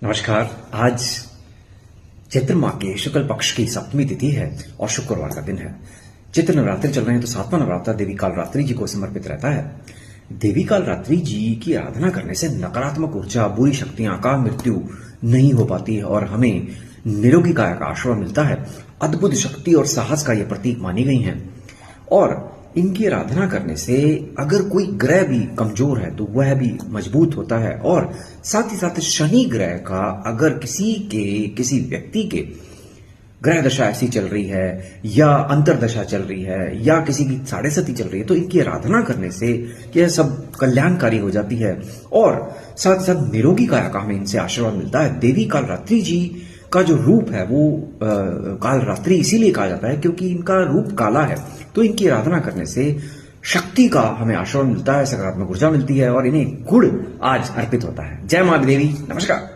नमस्कार। आज चैत्र माह के शुक्ल पक्ष की सप्तमी तिथि है और शुक्रवार का दिन है। चैत्र नवरात्रि चल रहे हैं तो सातवां नवरात्र देवी कालरात्रि जी को समर्पित रहता है। देवी कालरात्रि जी की आराधना करने से नकारात्मक ऊर्जा, बुरी शक्तियां, अकाल मृत्यु नहीं हो पाती है और हमें निरोगी काया का आशीर्वाद मिलता है। अद्भुत शक्ति और साहस का यह प्रतीक मानी गई हैं और इनकी आराधना करने से अगर कोई ग्रह भी कमजोर है तो वह भी मजबूत होता है और साथ ही साथ शनि ग्रह का अगर किसी व्यक्ति के ग्रह दशा ऐसी चल रही है या अंतरदशा चल रही है या किसी की साढ़े सती चल रही है तो इनकी आराधना करने से यह सब कल्याणकारी हो जाती है और साथ ही साथ निरोगी काया का हमें इनसे आशीर्वाद मिलता है। देवी कालरात्रि जी का जो रूप है वो कालरात्रि इसीलिए कहा जाता है क्योंकि इनका रूप काला है, तो इनकी आराधना करने से शक्ति का हमें आशीर्वाद मिलता है, सकारात्मक ऊर्जा मिलती है और इन्हें गुड़ आज अर्पित होता है। जय मां देवी। नमस्कार।